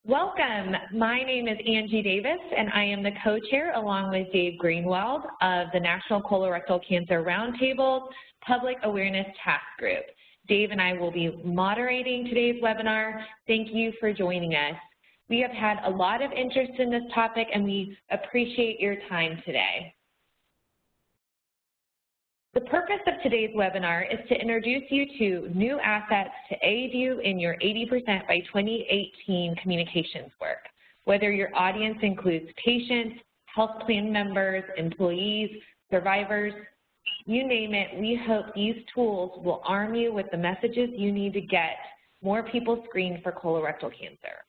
Welcome. My name is Angie Davis, and I am the co-chair along with Dave Greenwald of the National Colorectal Cancer Roundtable Public Awareness Task Group. Dave and I will be moderating today's webinar. Thank you for joining us. We have had a lot of interest in this topic, and we appreciate your time today. The purpose of today's webinar is to introduce you to new assets to aid you in your 80% by 2018 communications work. Whether your audience includes patients, health plan members, employees, survivors, you name it, we hope these tools will arm you with the messages you need to get more people screened for colorectal cancer.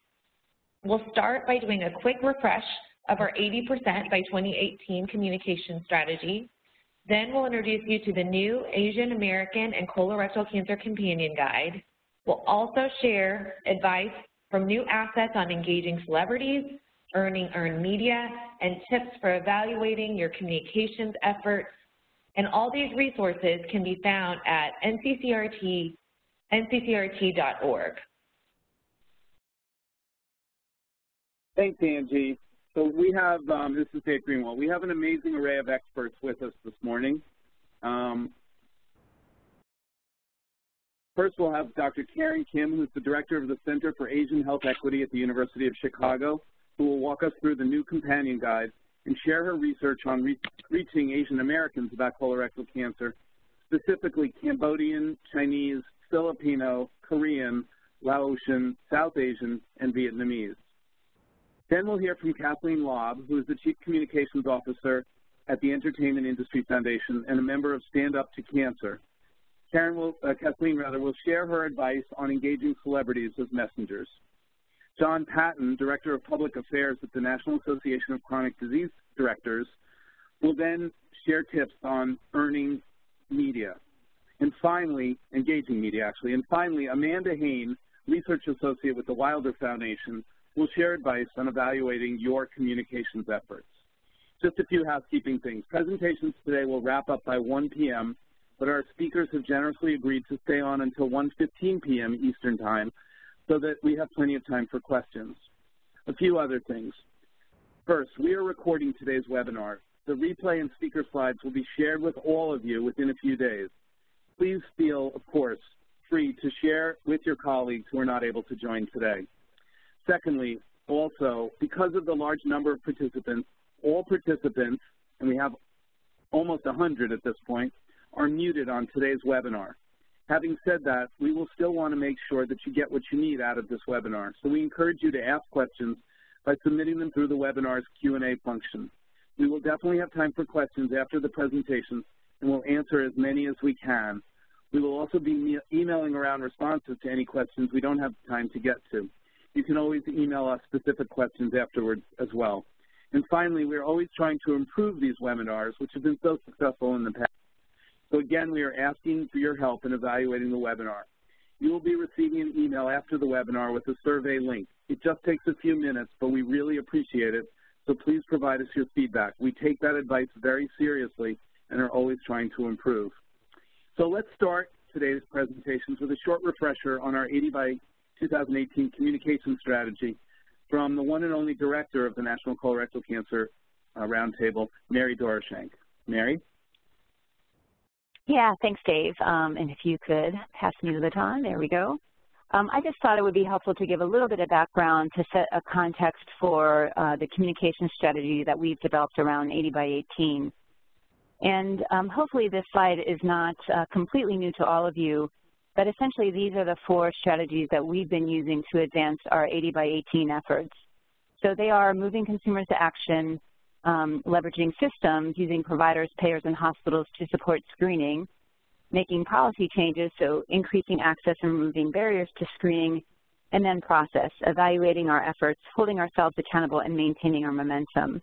We'll start by doing a quick refresh of our 80% by 2018 communication strategy. Then we'll introduce you to the new Asian American and Colorectal Cancer Companion Guide. We'll also share advice from new assets on engaging celebrities, earning earned media, and tips for evaluating your communications efforts. And all these resources can be found at nccrt.org. Thanks, Angie. So we have, this is Dave Greenwald, we have an amazing array of experts with us this morning. First we'll have Dr. Karen Kim, who's the director of the Center for Asian Health Equity at the University of Chicago, who will walk us through the new companion guide and share her research on reaching Asian Americans about colorectal cancer, specifically Cambodian, Chinese, Filipino, Korean, Laotian, South Asian, and Vietnamese. Then we'll hear from Kathleen Lobb, who is the Chief Communications Officer at the Entertainment Industry Foundation and a member of Stand Up to Cancer. Kathleen will share her advice on engaging celebrities as messengers. John Patton, Director of Public Affairs at the National Association of Chronic Disease Directors, will then share tips on earning media. And finally, engaging media actually. And finally, Amanda Hain, Research Associate with the Wilder Foundation, will share advice on evaluating your communications efforts. Just a few housekeeping things. Presentations today will wrap up by 1 p.m., but our speakers have generously agreed to stay on until 1:15 p.m. Eastern Time so that we have plenty of time for questions. A few other things. First, we are recording today's webinar. The replay and speaker slides will be shared with all of you within a few days. Please feel, of course, free to share with your colleagues who are not able to join today. Secondly, also, because of the large number of participants, all participants, and we have almost 100 at this point, are muted on today's webinar. Having said that, we will still want to make sure that you get what you need out of this webinar. So we encourage you to ask questions by submitting them through the webinar's Q&A function. We will definitely have time for questions after the presentation, and we'll answer as many as we can. We will also be emailing around responses to any questions we don't have time to get to. You can always email us specific questions afterwards as well. And finally, we're always trying to improve these webinars, which have been so successful in the past. So again, we are asking for your help in evaluating the webinar. You will be receiving an email after the webinar with a survey link. It just takes a few minutes, but we really appreciate it. So please provide us your feedback. We take that advice very seriously and are always trying to improve. So let's start today's presentations with a short refresher on our 80 by 2018 communication strategy from the one and only director of the National Colorectal Cancer Roundtable, Mary Doroshank. Mary? Yeah, thanks, Dave. And if you could pass me the baton, there we go. I just thought it would be helpful to give a little bit of background to set a context for the communication strategy that we've developed around 80 by 18. And hopefully this slide is not completely new to all of you, but essentially these are the 4 strategies that we've been using to advance our 80 by 18 efforts. So they are moving consumers to action, leveraging systems, using providers, payers, and hospitals to support screening, making policy changes, so increasing access and removing barriers to screening, and then process, evaluating our efforts, holding ourselves accountable, and maintaining our momentum.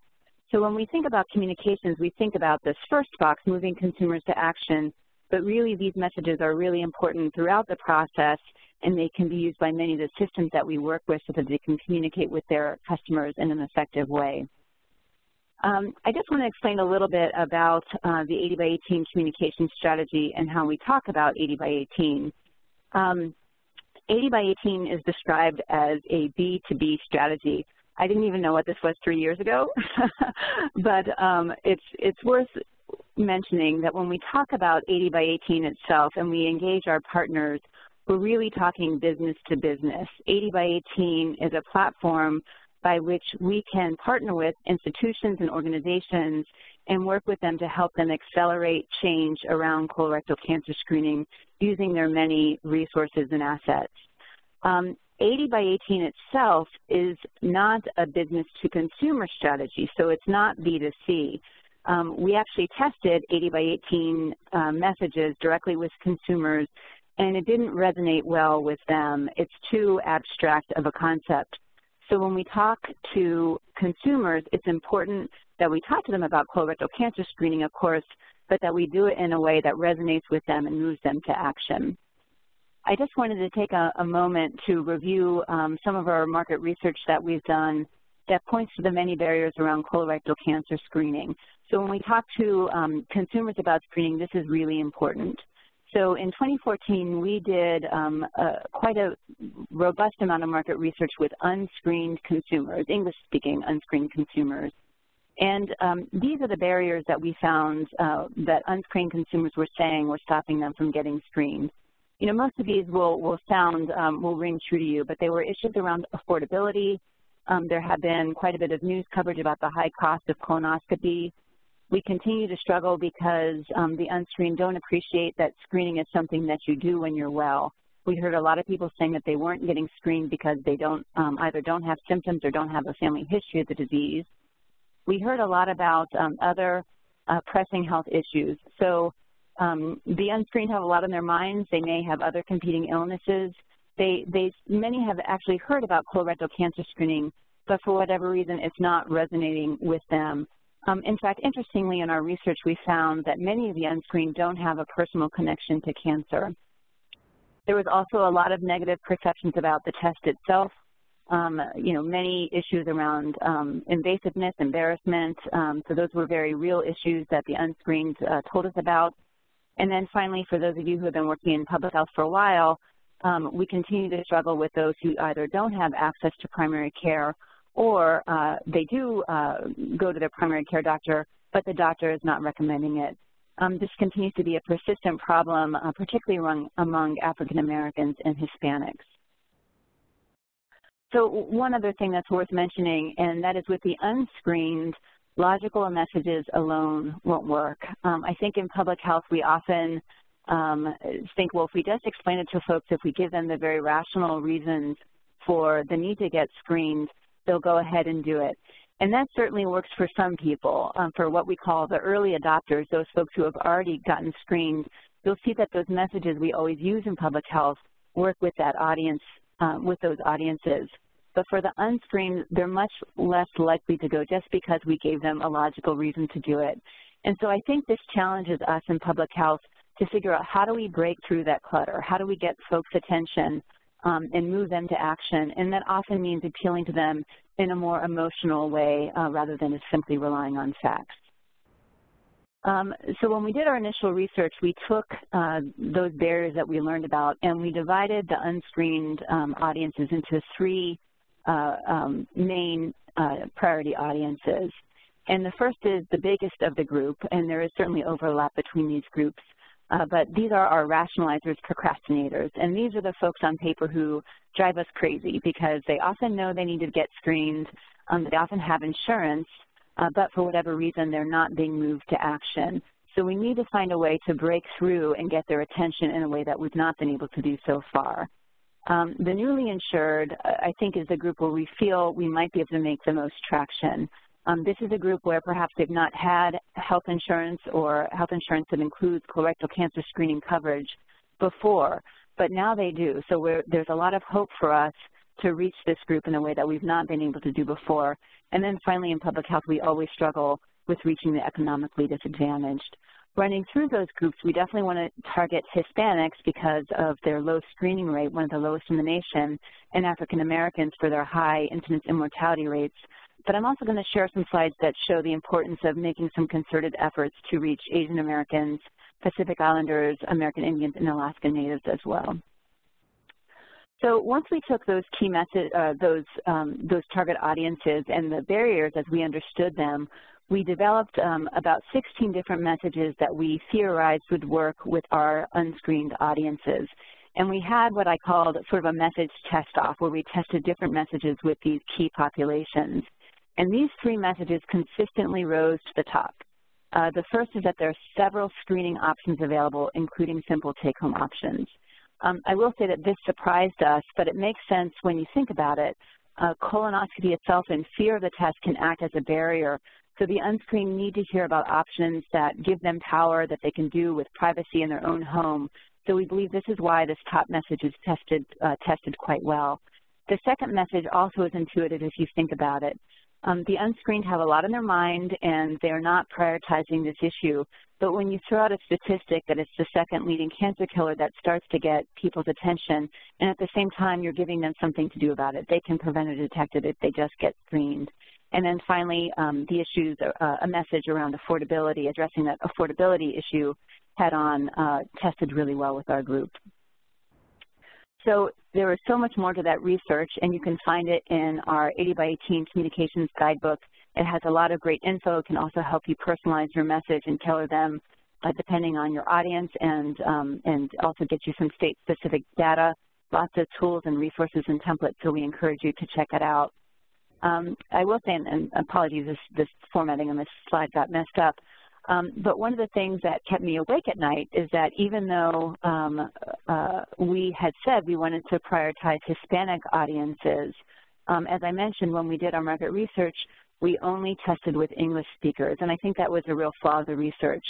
So when we think about communications, we think about this first box, moving consumers to action, but really these messages are really important throughout the process, and they can be used by many of the systems that we work with so that they can communicate with their customers in an effective way. I just want to explain a little bit about the 80 by 18 communication strategy and how we talk about 80 by 18. 80 by 18 is described as a B2B strategy. I didn't even know what this was 3 years ago, but it's worth mentioning that when we talk about 80 by 18 itself and we engage our partners, we're really talking business to business. 80 by 18 is a platform by which we can partner with institutions and organizations and work with them to help them accelerate change around colorectal cancer screening using their many resources and assets. 80 by 18 itself is not a business-to-consumer strategy, so it's not B2C. We actually tested 80 by 18 messages directly with consumers, and it didn't resonate well with them. It's too abstract of a concept. So when we talk to consumers, it's important that we talk to them about colorectal cancer screening, of course, but that we do it in a way that resonates with them and moves them to action. I just wanted to take a moment to review some of our market research that we've done that points to the many barriers around colorectal cancer screening. So when we talk to consumers about screening, this is really important. So in 2014, we did quite a robust amount of market research with unscreened consumers, English-speaking unscreened consumers. And these are the barriers that we found that unscreened consumers were saying were stopping them from getting screened. You know, most of these will ring true to you, but they were issues around affordability. There have been quite a bit of news coverage about the high cost of colonoscopy. We continue to struggle because the unscreened don't appreciate that screening is something that you do when you're well. We heard a lot of people saying that they weren't getting screened because they either don't have symptoms or don't have a family history of the disease. We heard a lot about other pressing health issues. So the unscreened have a lot on their minds. They may have other competing illnesses. Many have actually heard about colorectal cancer screening, but for whatever reason, it's not resonating with them. In fact, interestingly, in our research, we found that many of the unscreened don't have a personal connection to cancer. There was also a lot of negative perceptions about the test itself. You know, many issues around invasiveness, embarrassment. So those were very real issues that the unscreened told us about. And then finally, for those of you who have been working in public health for a while, we continue to struggle with those who either don't have access to primary care or they do go to their primary care doctor, but the doctor is not recommending it. This continues to be a persistent problem, particularly among African Americans and Hispanics. So one other thing that's worth mentioning, and that is with the unscreened, logical messages alone won't work. I think in public health we often think, well, if we just explain it to folks, if we give them the very rational reasons for the need to get screened, they'll go ahead and do it. And that certainly works for some people. For what we call the early adopters, those folks who have already gotten screened, you'll see that those messages we always use in public health work with that audience, with those audiences. But for the unscreened, they're much less likely to go just because we gave them a logical reason to do it. And so I think this challenges us in public health to figure out how do we break through that clutter? How do we get folks' attention and move them to action? And that often means appealing to them in a more emotional way rather than just simply relying on facts. So when we did our initial research, we took those barriers that we learned about and we divided the unscreened audiences into three main priority audiences. And the first is the biggest of the group, and there is certainly overlap between these groups. But these are our rationalizers, procrastinators, and these are the folks on paper who drive us crazy because they often know they need to get screened, they often have insurance, but for whatever reason they're not being moved to action. So we need to find a way to break through and get their attention in a way that we've not been able to do so far. The newly insured, I think, is the group where we feel we might be able to make the most traction. This is a group where perhaps they've not had health insurance or health insurance that includes colorectal cancer screening coverage before, but now they do. So there's a lot of hope for us to reach this group in a way that we've not been able to do before. And then finally, in public health, we always struggle with reaching the economically disadvantaged. Running through those groups, we definitely want to target Hispanics because of their low screening rate, one of the lowest in the nation, and African Americans for their high incidence and mortality rates. But I'm also going to share some slides that show the importance of making some concerted efforts to reach Asian Americans, Pacific Islanders, American Indians, and Alaskan Natives as well. So once we took those key those target audiences and the barriers as we understood them, we developed about 16 different messages that we theorized would work with our unscreened audiences. And we had what I called sort of a message test-off, where we tested different messages with these key populations. And these 3 messages consistently rose to the top. The first is that there are several screening options available, including simple take-home options. I will say that this surprised us, but it makes sense when you think about it. Colonoscopy itself and fear of the test can act as a barrier, so the unscreened need to hear about options that give them power that they can do with privacy in their own home. So we believe this is why this top message is tested quite well. The second message also is intuitive if you think about it. The unscreened have a lot on their mind, and they're not prioritizing this issue. But when you throw out a statistic that it's the second leading cancer killer, that starts to get people's attention, and at the same time, you're giving them something to do about it. They can prevent or detect it if they just get screened. And then finally, the issues, a message around affordability, addressing that affordability issue head-on, tested really well with our group. So there is so much more to that research, and you can find it in our 80 by 18 communications guidebook. It has a lot of great info. It can also help you personalize your message and tailor them depending on your audience, and also get you some state-specific data, lots of tools and resources and templates, so we encourage you to check it out. I will say, and apologies, this formatting on this slide got messed up, but one of the things that kept me awake at night is that even though we had said we wanted to prioritize Hispanic audiences, as I mentioned, when we did our market research, we only tested with English speakers, and I think that was a real flaw of the research.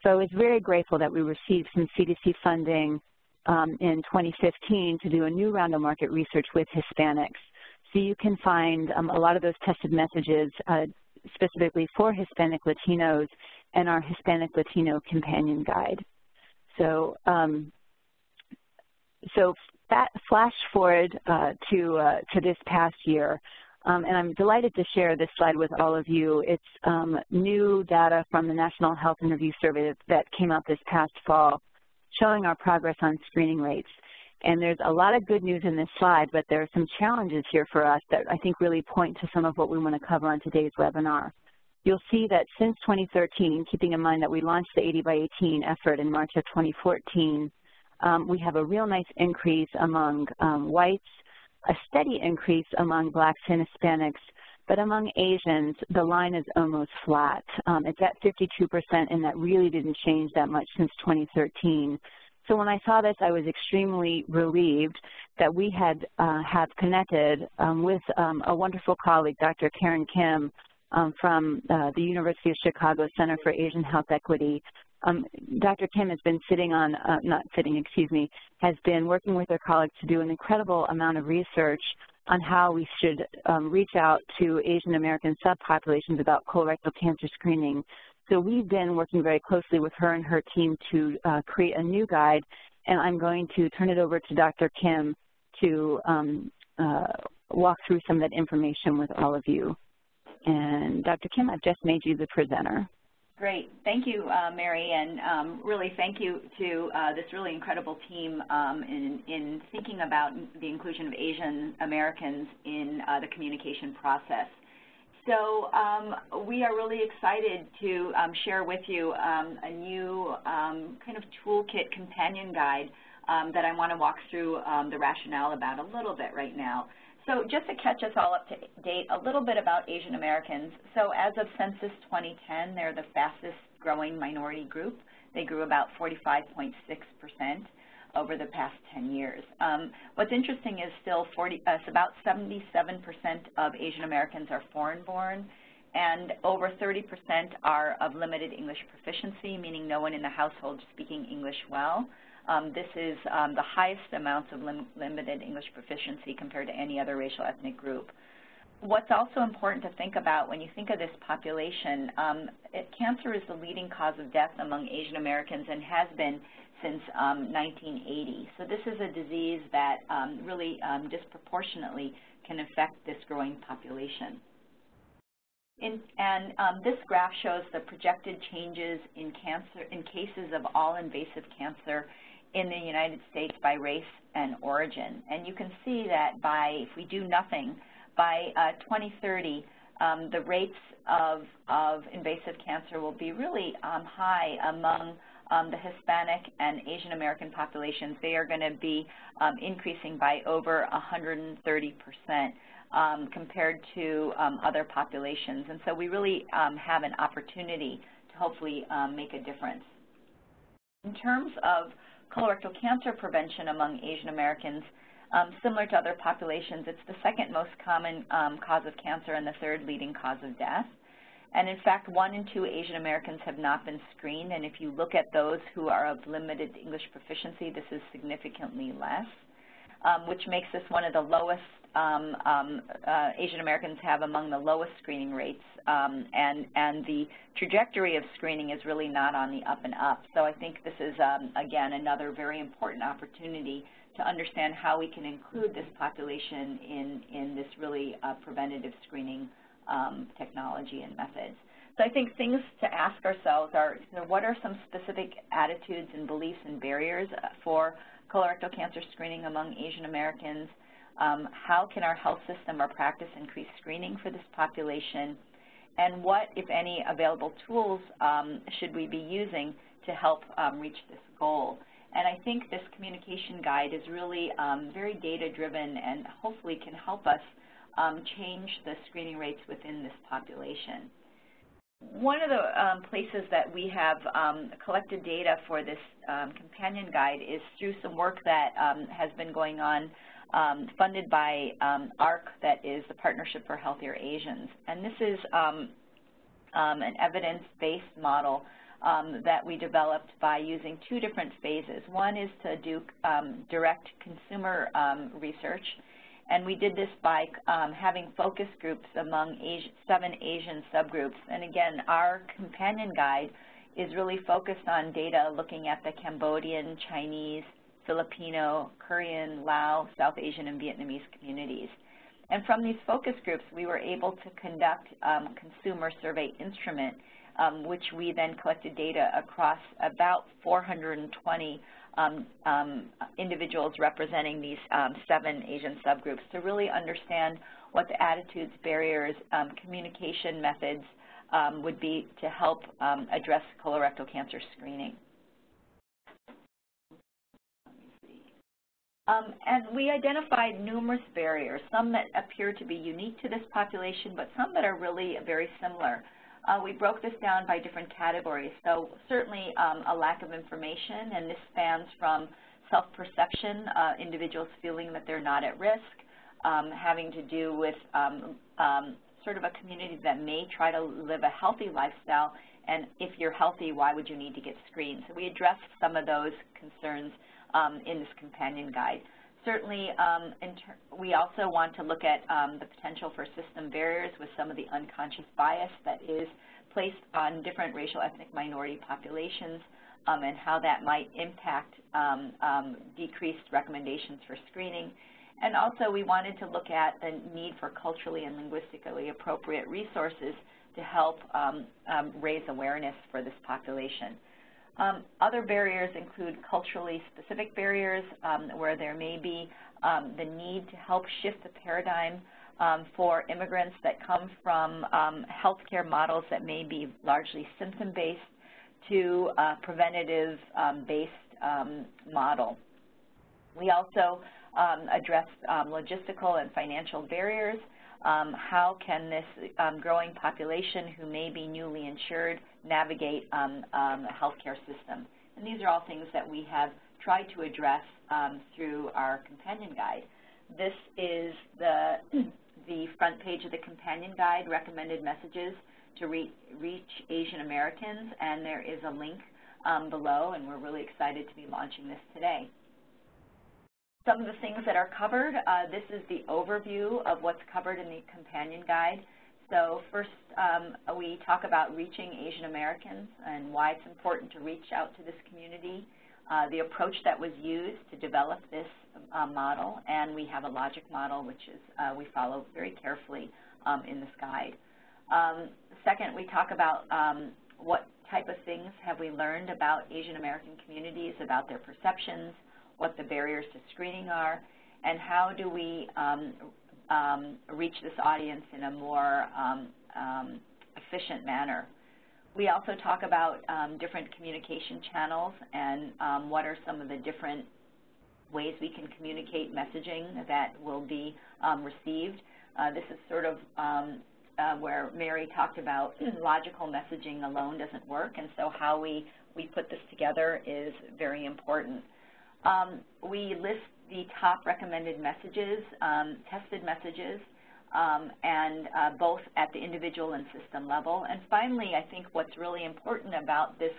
So I was very grateful that we received some CDC funding in 2015 to do a new round of market research with Hispanics. So you can find a lot of those tested messages specifically for Hispanic Latinos and our Hispanic Latino companion guide. So, flash forward to this past year, and I'm delighted to share this slide with all of you. It's new data from the National Health and Review Survey that came out this past fall, showing our progress on screening rates. And there's a lot of good news in this slide, but there are some challenges here for us that I think really point to some of what we want to cover on today's webinar. You'll see that since 2013, keeping in mind that we launched the 80 by 18 effort in March of 2014, we have a real nice increase among whites, a steady increase among blacks and Hispanics, but among Asians, the line is almost flat. It's at 52%, and that really didn't change that much since 2013. So when I saw this, I was extremely relieved that we have connected with a wonderful colleague, Dr. Karen Kim, from the University of Chicago Center for Asian Health Equity. Dr. Kim has been has been working with her colleagues to do an incredible amount of research on how we should reach out to Asian American subpopulations about colorectal cancer screening. So we've been working very closely with her and her team to create a new guide, and I'm going to turn it over to Dr. Kim to walk through some of that information with all of you. And Dr. Kim, I've just made you the presenter. Great. Thank you, Mary, and really thank you to this really incredible team in thinking about the inclusion of Asian Americans in the communication process. So we are really excited to share with you a new kind of toolkit companion guide that I want to walk through the rationale about a little bit right now. So just to catch us all up to date, a little bit about Asian Americans. So as of Census 2010, they're the fastest growing minority group. They grew about 45.6% over the past 10 years. What's interesting is still about 77% of Asian Americans are foreign-born, and over 30% are of limited English proficiency, meaning no one in the household speaking English well. This is the highest amounts of limited English proficiency compared to any other racial ethnic group. What's also important to think about when you think of this population, cancer is the leading cause of death among Asian Americans and has been since 1980. So this is a disease that really disproportionately can affect this growing population. This graph shows the projected changes in cases of all invasive cancer in the United States by race and origin. And you can see that if we do nothing, by 2030, the rates of invasive cancer will be really high among the Hispanic and Asian American populations. They are going to be increasing by over 130% compared to other populations. And so we really have an opportunity to hopefully make a difference. In terms of colorectal cancer prevention among Asian Americans, similar to other populations, it's the second most common cause of cancer and the third leading cause of death. And in fact, 1 in 2 Asian Americans have not been screened, and if you look at those who are of limited English proficiency, this is significantly less, which makes this one of the lowest Asian Americans have among the lowest screening rates, and the trajectory of screening is really not on the up and up. So I think this is, again, another very important opportunity to understand how we can include this population in this really preventative screening technology and methods. So I think things to ask ourselves are, what are some specific attitudes and beliefs and barriers for colorectal cancer screening among Asian Americans? How can our health system or practice increase screening for this population? And what, if any, available tools should we be using to help reach this goal? And I think this communication guide is really very data-driven and hopefully can help us change the screening rates within this population. One of the places that we have collected data for this companion guide is through some work that has been going on funded by ARC, that is the Partnership for Healthier Asians. And this is an evidence-based model that we developed by using 2 different phases. One is to do direct consumer research, and we did this by having focus groups among 7 Asian subgroups. And again, our companion guide is really focused on data looking at the Cambodian, Chinese, Filipino, Korean, Lao, South Asian, and Vietnamese communities. And from these focus groups, we were able to conduct consumer survey instrument, which we then collected data across about 420 individuals representing these 7 Asian subgroups to really understand what the attitudes, barriers, communication methods would be to help address colorectal cancer screening. And we identified numerous barriers, some that appear to be unique to this population, but some that are really very similar. We broke this down by different categories. So certainly a lack of information, and this spans from self-perception, individuals feeling that they're not at risk, having to do with sort of a community that may try to live a healthy lifestyle, and if you're healthy, why would you need to get screened? So we addressed some of those concerns in this companion guide. Certainly, we also want to look at the potential for system barriers with some of the unconscious bias that is placed on different racial ethnic minority populations and how that might impact decreased recommendations for screening. And also, we wanted to look at the need for culturally and linguistically appropriate resources to help raise awareness for this population. Other barriers include culturally specific barriers where there may be the need to help shift the paradigm for immigrants that come from healthcare models that may be largely symptom-based to a preventative-based model. We also addressed logistical and financial barriers. How can this growing population who may be newly insured navigate the healthcare system? And these are all things that we have tried to address through our companion guide. This is the front page of the companion guide, recommended messages to reach Asian Americans, and there is a link below, and we're really excited to be launching this today. Some of the things that are covered, this is the overview of what's covered in the companion guide. So first, we talk about reaching Asian Americans and why it's important to reach out to this community, the approach that was used to develop this model, and we have a logic model which is we follow very carefully in this guide. Second, we talk about what type of things have we learned about Asian American communities, about their perceptions, what the barriers to screening are, and how do we reach this audience in a more efficient manner. We also talk about different communication channels and what are some of the different ways we can communicate messaging that will be received. This is sort of where Mary talked about logical messaging alone doesn't work, and so how we put this together is very important. We list the top recommended messages, tested messages, and both at the individual and system level. And finally, I think what's really important about this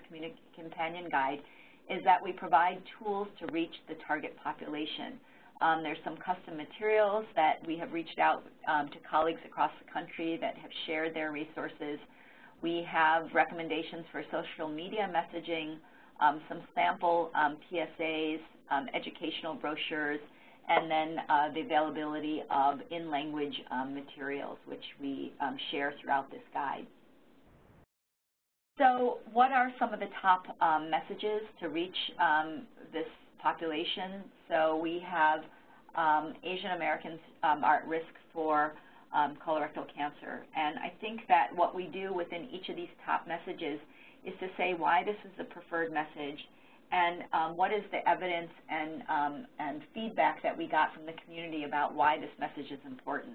companion guide is that we provide tools to reach the target population. There's some custom materials that we have reached out to colleagues across the country that have shared their resources. We have recommendations for social media messaging, some sample PSAs, educational brochures, and then the availability of in-language materials, which we share throughout this guide. So what are some of the top messages to reach this population? So we have Asian Americans are at risk for colorectal cancer. And I think that what we do within each of these top messages is to say why this is the preferred message and what is the evidence and feedback that we got from the community about why this message is important.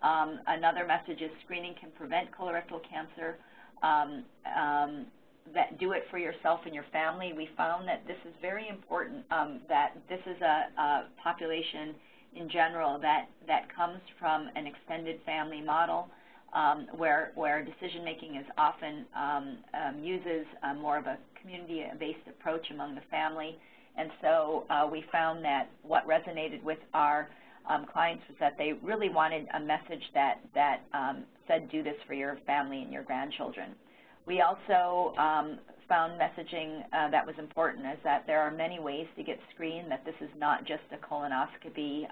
Another message is screening can prevent colorectal cancer. That do it for yourself and your family. We found that this is very important, that this is a population in general that comes from an extended family model where decision-making is often uses more of a community-based approach among the family. And so we found that what resonated with our clients was that they really wanted a message that said, do this for your family and your grandchildren. We also found messaging that was important is that there are many ways to get screened, that this is not just a colonoscopy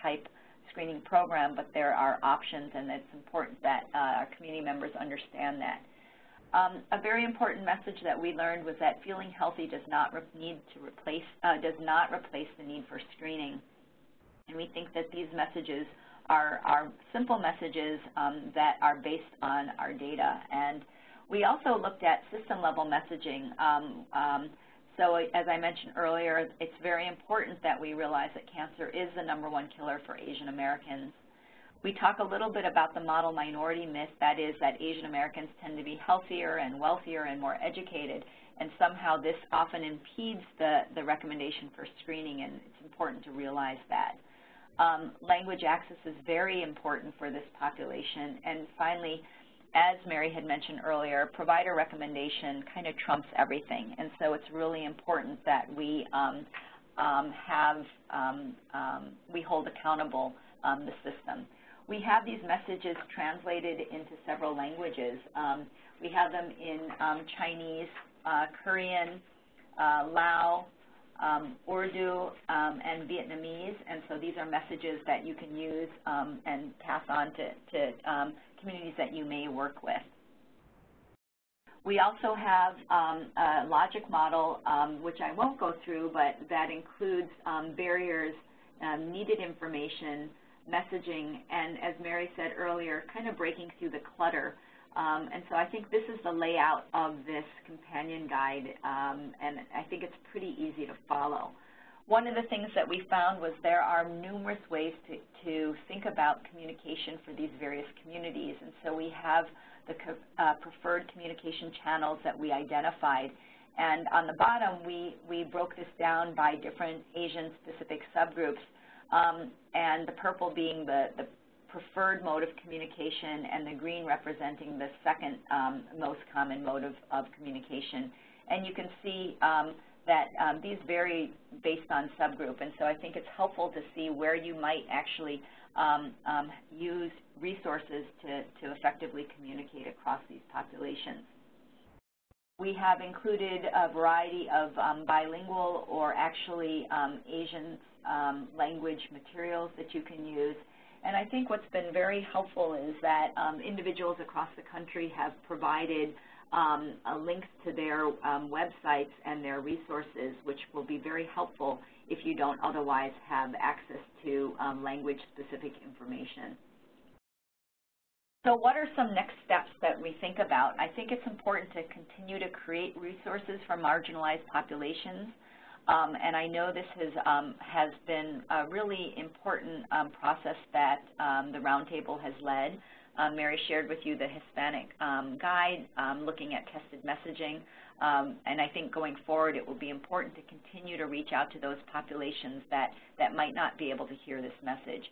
type screening program, but there are options, and it's important that our community members understand that. A very important message that we learned was that feeling healthy does not replace the need for screening. And we think that these messages are simple messages that are based on our data. And we also looked at system-level messaging. So as I mentioned earlier, it's very important that we realize that cancer is the #1 killer for Asian Americans. We talk a little bit about the model minority myth, that is that Asian Americans tend to be healthier and wealthier and more educated, and somehow this often impedes the recommendation for screening, and it's important to realize that. Language access is very important for this population. And finally, as Mary had mentioned earlier, provider recommendation kind of trumps everything. And so it's really important that we we hold accountable the system. We have these messages translated into several languages. We have them in Chinese, Korean, Lao, Urdu, and Vietnamese, and so these are messages that you can use and pass on to communities that you may work with. We also have a logic model, which I won't go through, but that includes barriers, needed information, messaging, and as Mary said earlier, kind of breaking through the clutter. And so I think this is the layout of this companion guide, and I think it's pretty easy to follow. One of the things that we found was there are numerous ways to think about communication for these various communities, and so we have the preferred communication channels that we identified. And on the bottom, we broke this down by different Asian-specific subgroups, and the purple being the preferred mode of communication, and the green representing the second most common mode of communication. And you can see that these vary based on subgroup, and so I think it's helpful to see where you might actually use resources to effectively communicate across these populations. We have included a variety of bilingual or actually Asian language materials that you can use. And I think what's been very helpful is that individuals across the country have provided links to their websites and their resources, which will be very helpful if you don't otherwise have access to language-specific information. So what are some next steps that we think about? I think it's important to continue to create resources for marginalized populations. And I know this has been a really important process that the Roundtable has led. Mary shared with you the Hispanic guide looking at tested messaging. And I think going forward it will be important to continue to reach out to those populations that might not be able to hear this message.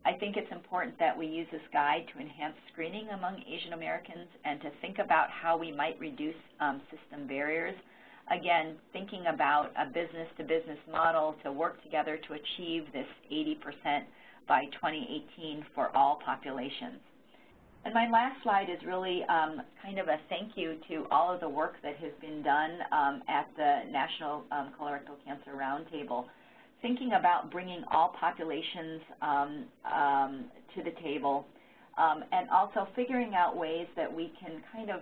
I think it's important that we use this guide to enhance screening among Asian Americans and to think about how we might reduce system barriers. Again, thinking about a business-to-business model to work together to achieve this 80% by 2018 for all populations. And my last slide is really kind of a thank you to all of the work that has been done at the National Colorectal Cancer Roundtable, thinking about bringing all populations to the table, and also figuring out ways that we can kind of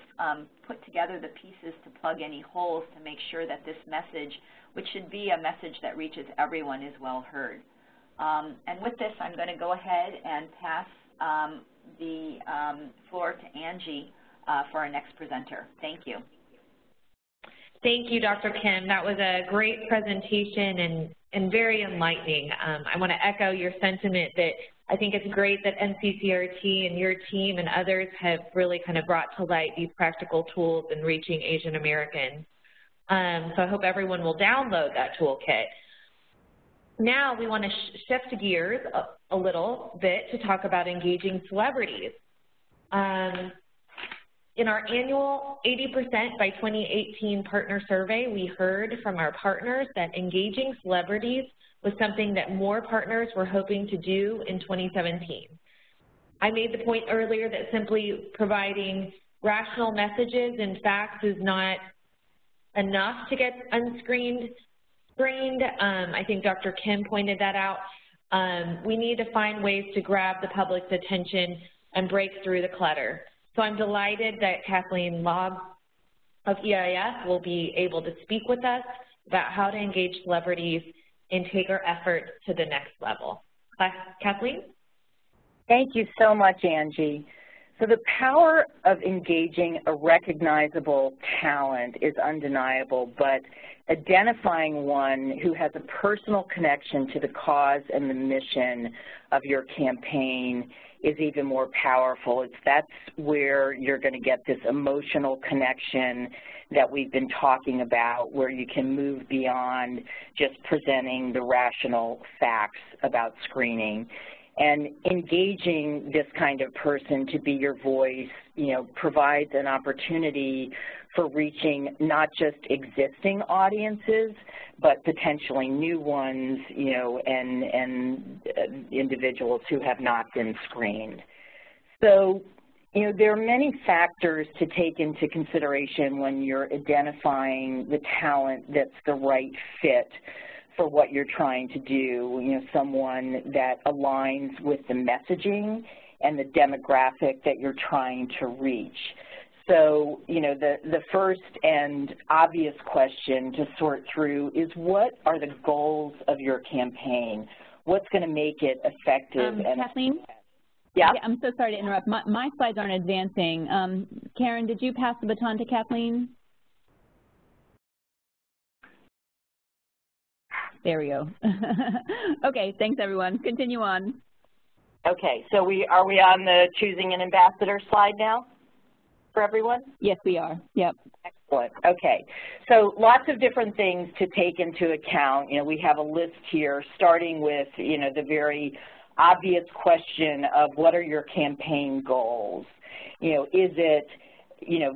put together the pieces to plug any holes to make sure that this message, which should be a message that reaches everyone, is well heard. And with this, I'm going to go ahead and pass the floor to Angie for our next presenter. Thank you. Thank you, Dr. Kim. That was a great presentation and very enlightening. I want to echo your sentiment that I think it's great that NCCRT and your team and others have really kind of brought to light these practical tools in reaching Asian Americans. So I hope everyone will download that toolkit. Now we want to shift gears a little bit to talk about engaging celebrities. In our annual 80% by 2018 partner survey, we heard from our partners that engaging celebrities was something that more partners were hoping to do in 2017. I made the point earlier that simply providing rational messages and facts is not enough to get unscreened. I think Dr. Kim pointed that out. We need to find ways to grab the public's attention and break through the clutter. So I'm delighted that Kathleen Lobb of EIF will be able to speak with us about how to engage celebrities and take our efforts to the next level. Kathleen? Thank you so much, Angie. So the power of engaging a recognizable talent is undeniable, but identifying one who has a personal connection to the cause and the mission of your campaign is even more powerful. That's where you're going to get this emotional connection that we've been talking about, where you can move beyond just presenting the rational facts about screening. And engaging this kind of person to be your voice, provides an opportunity for reaching not just existing audiences, but potentially new ones, and individuals who have not been screened. So, there are many factors to take into consideration when you're identifying the talent that's the right fit for what you're trying to do, someone that aligns with the messaging and the demographic that you're trying to reach. So, the first and obvious question to sort through is, what are the goals of your campaign? What's going to make it effective? Kathleen? Yeah? I'm so sorry to interrupt. My slides aren't advancing. Karen, did you pass the baton to Kathleen? There we go. Okay, thanks everyone. Continue on. Okay, so are we on the choosing an ambassador slide now for everyone? Yes, we are. Yep. Excellent. Okay, so lots of different things to take into account. We have a list here starting with, the very obvious question of what are your campaign goals? Is it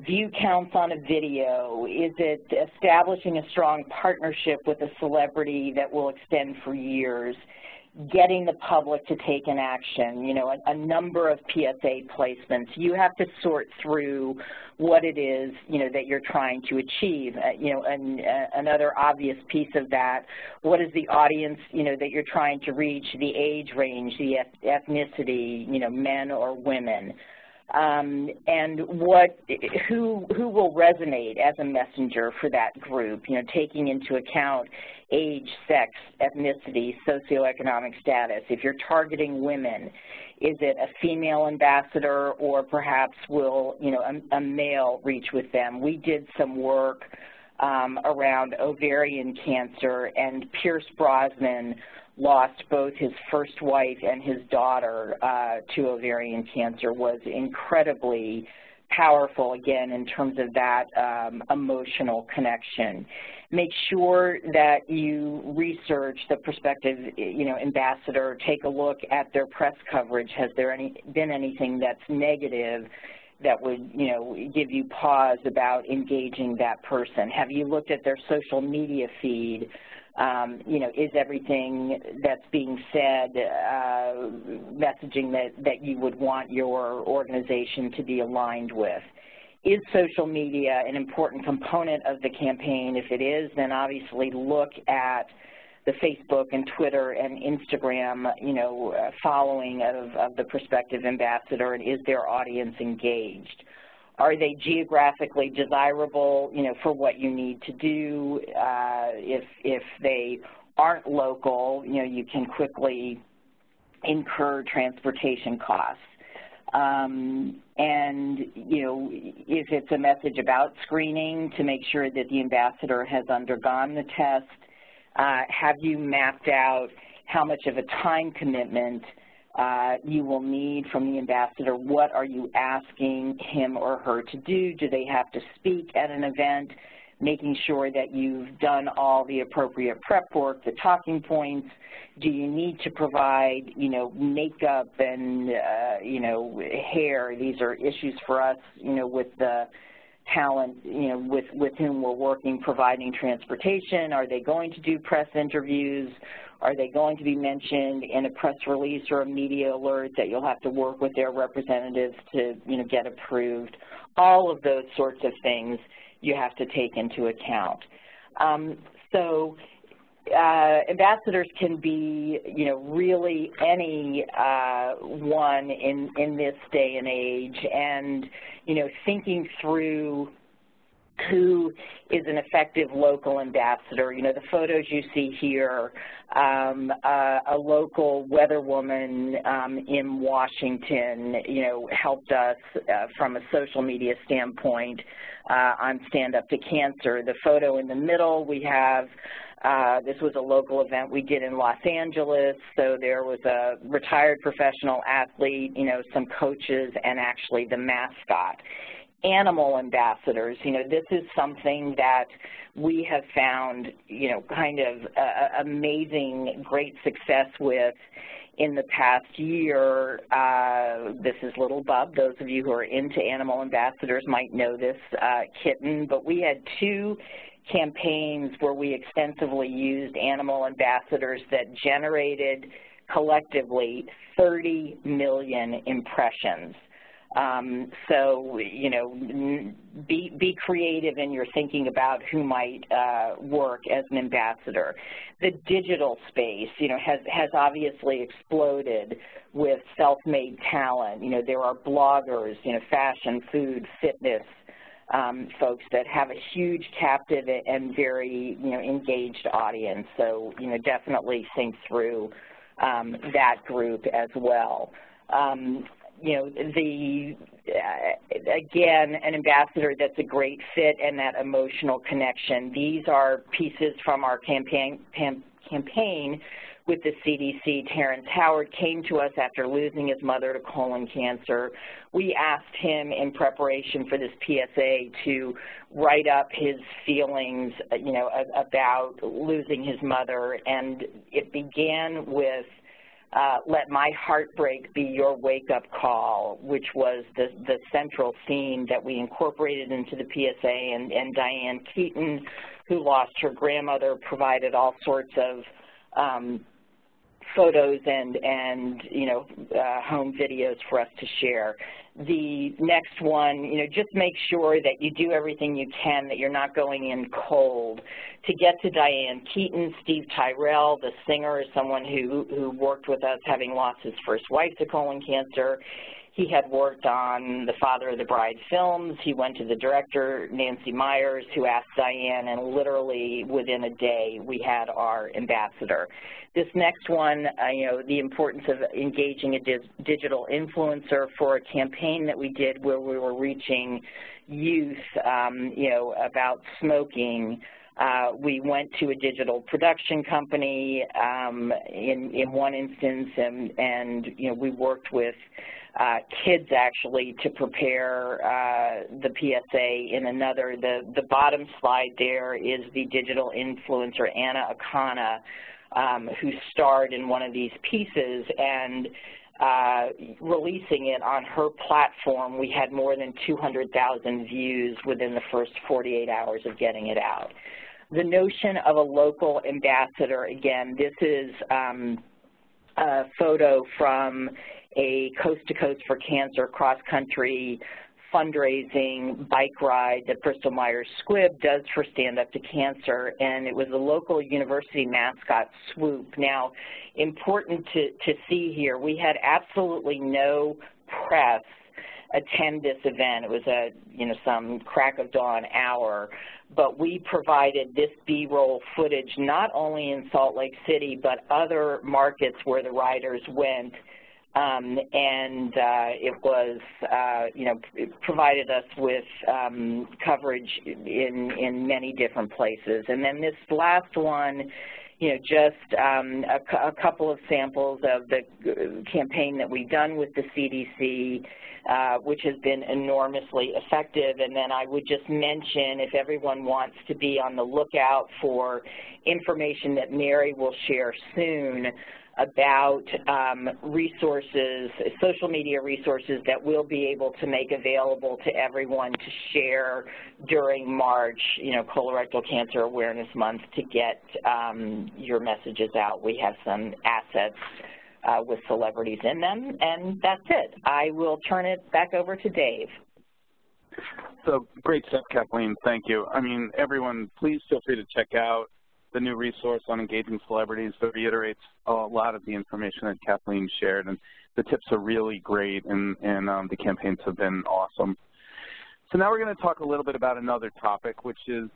view counts on a video? Is it establishing a strong partnership with a celebrity that will extend for years? Getting the public to take an action, a number of PSA placements. You have to sort through what it is, that you're trying to achieve. And another obvious piece of that, what is the audience, that you're trying to reach, the age range, the ethnicity, men or women. and who will resonate as a messenger for that group, taking into account age, sex, ethnicity, socioeconomic status. If you're targeting women, is it a female ambassador, or perhaps will a male reach with them? We did some work around ovarian cancer, and Pierce Brosnan lost both his first wife and his daughter to ovarian cancer. Was incredibly powerful, again, in terms of that emotional connection. Make sure that you research the prospective, ambassador. Take a look at their press coverage. Has there been anything that's negative that would, give you pause about engaging that person? Have you looked at their social media feed? Is everything that's being said messaging that you would want your organization to be aligned with? Is social media an important component of the campaign? If it is, then obviously look at the Facebook and Twitter and Instagram, following of the prospective ambassador, and is their audience engaged? Are they geographically desirable, for what you need to do? If they aren't local, you can quickly incur transportation costs. If it's a message about screening, to make sure that the ambassador has undergone the test. Have you mapped out how much of a time commitment you will need from the ambassador? What are you asking him or her to do? Do they have to speak at an event? Making sure that you've done all the appropriate prep work, the talking points. Do you need to provide, makeup and, hair? These are issues for us, with the talent, with whom we're working, providing transportation. Are they going to do press interviews? Are they going to be mentioned in a press release or a media alert that you'll have to work with their representatives to, get approved? All of those sorts of things you have to take into account. Ambassadors can be, really any one in this day and age, and, thinking through who is an effective local ambassador. The photos you see here, a local weatherwoman in Washington, helped us from a social media standpoint on Stand Up to Cancer. The photo in the middle, we have, this was a local event we did in Los Angeles, so there was a retired professional athlete, some coaches, and actually the mascot. Animal ambassadors, this is something that we have found, kind of amazing, great success with in the past year. This is Little Bub. Those of you who are into animal ambassadors might know this kitten, but we had 2 campaigns where we extensively used animal ambassadors that generated collectively 30 million impressions. So, be creative in your thinking about who might work as an ambassador. The digital space, has obviously exploded with self-made talent. There are bloggers, fashion, food, fitness folks that have a huge captive and very, engaged audience. So, definitely think through that group as well. Again, an ambassador that's a great fit and that emotional connection. These are pieces from our campaign with the CDC. Terrence Howard came to us after losing his mother to colon cancer. We asked him in preparation for this PSA to write up his feelings, about losing his mother, and it began with let my heartbreak be your wake-up call, which was the central theme that we incorporated into the PSA, and Diane Keaton, who lost her grandmother, provided all sorts of photos and home videos for us to share. The next one, just make sure that you do everything you can, that you're not going in cold. To get to Diane Keaton, Steve Tyrell, the singer, is someone who worked with us, having lost his first wife to colon cancer. He had worked on the Father of the Bride films. He went to the director, Nancy Myers, who asked Diane, and literally within a day we had our ambassador. This next one, the importance of engaging a digital influencer for a campaign that we did where we were reaching youth, about smoking. We went to a digital production company in one instance, and we worked with kids actually to prepare the PSA in another. The bottom slide there is the digital influencer Anna Akana, who starred in one of these pieces, and releasing it on her platform, we had more than 200,000 views within the first 48 hours of getting it out. The notion of a local ambassador, again, this is a photo from a Coast to Coast for Cancer cross-country fundraising bike ride that Bristol Myers Squibb does for Stand Up to Cancer, and it was a local university mascot, Swoop. Now, important to see here, we had absolutely no press attend this event. It was a, some crack of dawn hour, but we provided this B-roll footage not only in Salt Lake City, but other markets where the riders went. It was, it provided us with coverage in many different places. And then this last one, just a couple of samples of the campaign that we've done with the CDC, which has been enormously effective. And then I would just mention, if everyone wants to be on the lookout for information that Mary will share soon about resources, social media resources that we'll be able to make available to everyone to share during March, Colorectal Cancer Awareness Month, to get your messages out. We have some assets with celebrities in them, and that's it. I will turn it back over to Dave. So great stuff, Kathleen. Thank you. I mean, everyone, please feel free to check out the new resource on engaging celebrities that reiterates a lot of the information that Kathleen shared, and the tips are really great, and the campaigns have been awesome. So now we're going to talk a little bit about another topic, which is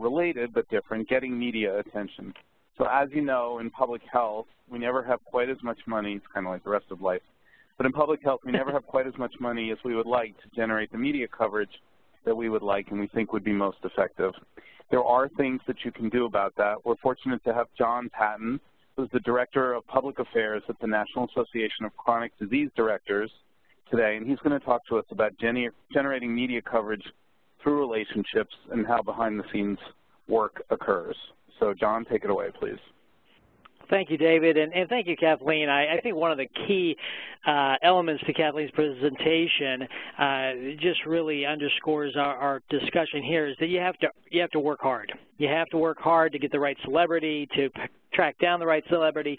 related but different, getting media attention. So as you know, in public health, we never have quite as much money, it's kind of like the rest of life, but in public health, we never have quite as much money as we would like to generate the media coverage that we would like and we think would be most effective. There are things that you can do about that. We're fortunate to have John Patton, who's the Director of Public Affairs at the National Association of Chronic Disease Directors today, and he's going to talk to us about generating media coverage through relationships and how behind-the-scenes work occurs. So, John, take it away, please. Thank you, David, and thank you, Kathleen. I think one of the key elements to Kathleen's presentation just really underscores our discussion here is that you have to work hard. You have to work hard to get the right celebrity, to track down the right celebrity,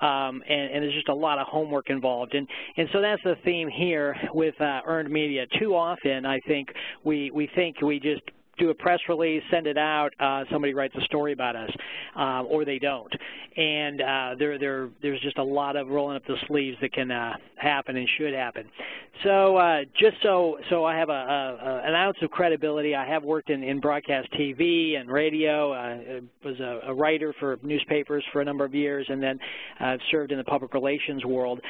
and there's just a lot of homework involved. And so that's the theme here with earned media. Too often, I think, we think we just do a press release, send it out, somebody writes a story about us, or they don't. And there's just a lot of rolling up the sleeves that can happen and should happen. So just so I have an ounce of credibility, I have worked in broadcast TV and radio. Was a writer for newspapers for a number of years, and then served in the public relations world.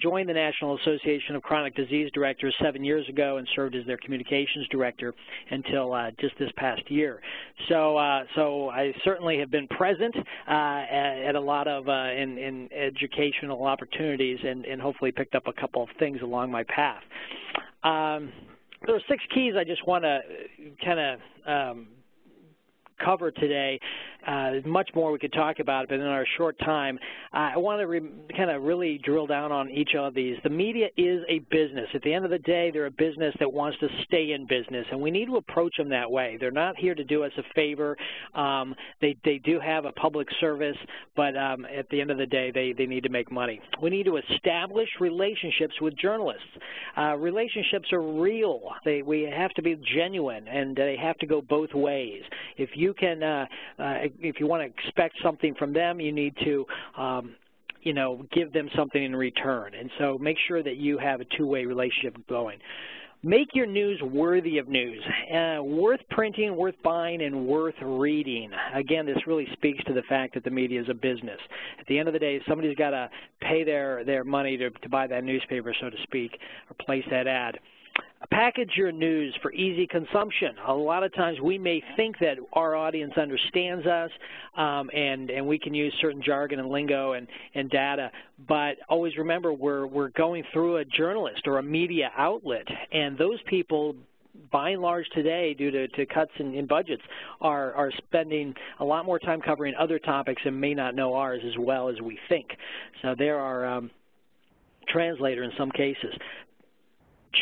Joined the National Association of Chronic Disease Directors 7 years ago and served as their communications director until just this past year. So I certainly have been present at a lot of in educational opportunities, and hopefully picked up a couple of things along my path. There are 6 keys I just want to kind of cover today. Much more we could talk about, but in our short time, I want to kind of really drill down on each of these. The media is a business. At the end of the day, they're a business that wants to stay in business, and we need to approach them that way. They're not here to do us a favor. They do have a public service, but at the end of the day, they need to make money. We need to establish relationships with journalists. Relationships are real. We have to be genuine, and they have to go both ways. If you can if you want to expect something from them, you need to give them something in return. And so make sure that you have a two-way relationship going. Make your news worthy of news, worth printing, worth buying, and worth reading. Again, this really speaks to the fact that the media is a business. At the end of the day, somebody's got to pay their money to buy that newspaper, so to speak, or place that ad. Package your news for easy consumption. A lot of times we may think that our audience understands us and we can use certain jargon and lingo and data, but always remember we're going through a journalist or a media outlet, and those people by and large today, due to cuts in budgets, are spending a lot more time covering other topics and may not know ours as well as we think. So there are translator in some cases.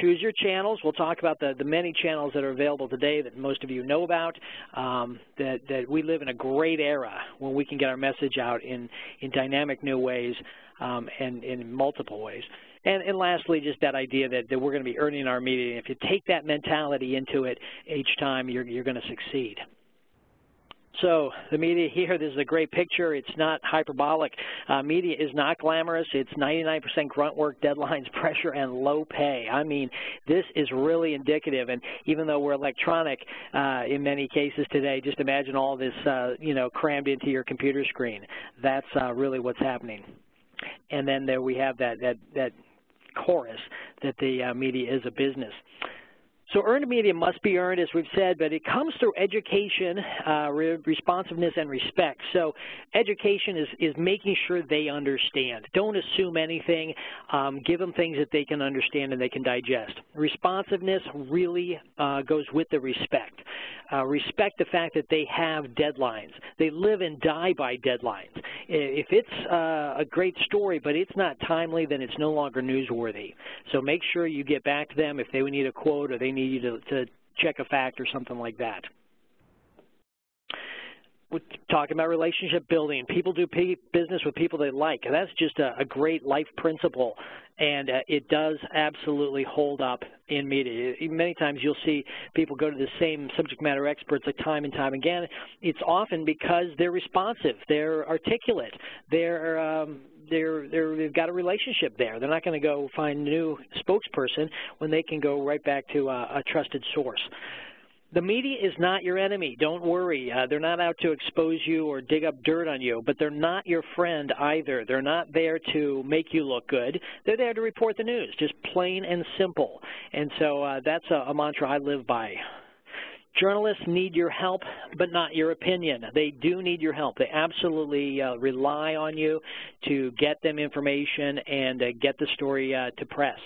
Choose your channels. We'll talk about the many channels that are available today that most of you know about, that we live in a great era when we can get our message out in dynamic new ways and in multiple ways. And lastly, just that idea that we're going to be earning our media. If you take that mentality into it each time, you're going to succeed. So the media here, this is a great picture. It's not hyperbolic. Media is not glamorous. It's 99% grunt work, deadlines, pressure, and low pay. I mean, this is really indicative. And even though we're electronic in many cases today, just imagine all this, crammed into your computer screen. That's really what's happening. And then there we have that chorus that the media is a business. So earned media must be earned, as we've said, but it comes through education, responsiveness, and respect. So education is making sure they understand. Don't assume anything. Give them things that they can understand and they can digest. Responsiveness really goes with the respect. Respect the fact that they have deadlines. They live and die by deadlines. If it's a great story but it's not timely, then it's no longer newsworthy. So make sure you get back to them if they need a quote or they need you to check a fact or something like that. We're talking about relationship building. People do business with people they like. And that's just a great life principle, and it does absolutely hold up in media. Many times you'll see people go to the same subject matter experts time and time again. It's often because they're responsive, they're articulate, they've got a relationship there. They're not going to go find a new spokesperson when they can go right back to a trusted source. The media is not your enemy. Don't worry. They're not out to expose you or dig up dirt on you, but they're not your friend either. They're not there to make you look good. They're there to report the news, just plain and simple. And so that's a mantra I live by. Journalists need your help, but not your opinion. They do need your help. They absolutely rely on you to get them information and get the story to press.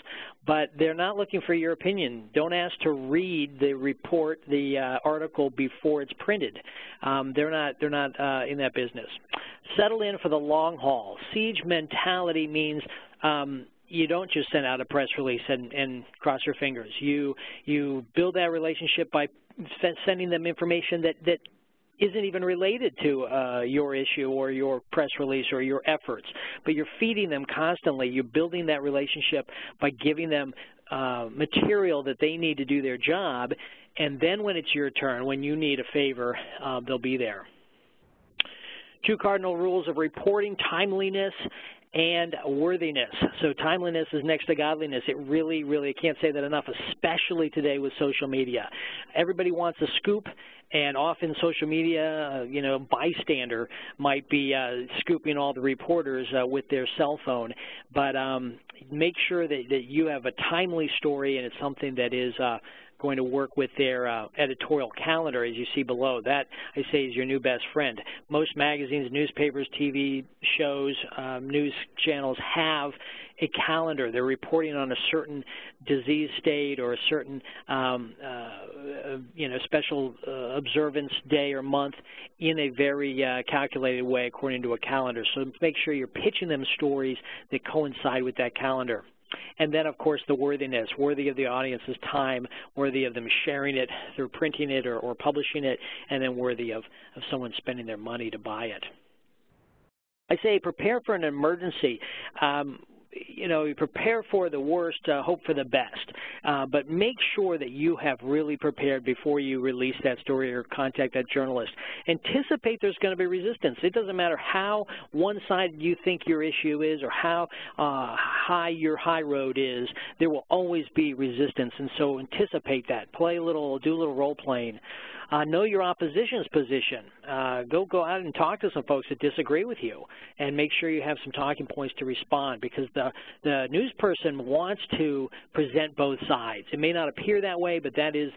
But they're not looking for your opinion. Don't ask to read the report, the article before it's printed. They're not in that business. Settle in for the long haul. Siege mentality means you don't just send out a press release and cross your fingers. You build that relationship by sending them information that isn't even related to your issue or your press release or your efforts, but you're feeding them constantly. You're building that relationship by giving them material that they need to do their job, and then when it's your turn, when you need a favor, they'll be there. 2 cardinal rules of reporting: timeliness and worthiness. So timeliness is next to godliness. It really, I can't say that enough, especially today with social media. Everybody wants a scoop, and often social media, bystander might be scooping all the reporters with their cell phone. But make sure that you have a timely story and it's something that is going to work with their editorial calendar, as you see below. That, I say, is your new best friend. Most magazines, newspapers, TV shows, news channels have a calendar. They're reporting on a certain disease state or a certain special observance day or month in a very calculated way according to a calendar. So make sure you're pitching them stories that coincide with that calendar. And then, of course, the worthiness, worthy of the audience's time, worthy of them sharing it through printing it or publishing it, and then worthy of someone spending their money to buy it. I say prepare for an emergency. You prepare for the worst, hope for the best. but make sure that you have really prepared before you release that story or contact that journalist. Anticipate there's going to be resistance. It doesn't matter how one-sided you think your issue is or how high your high road is, there will always be resistance, and so anticipate that. Do a little role-playing. Know your opposition's position. Go out and talk to some folks that disagree with you, and make sure you have some talking points to respond, because the news person wants to present both sides. It may not appear that way, but that is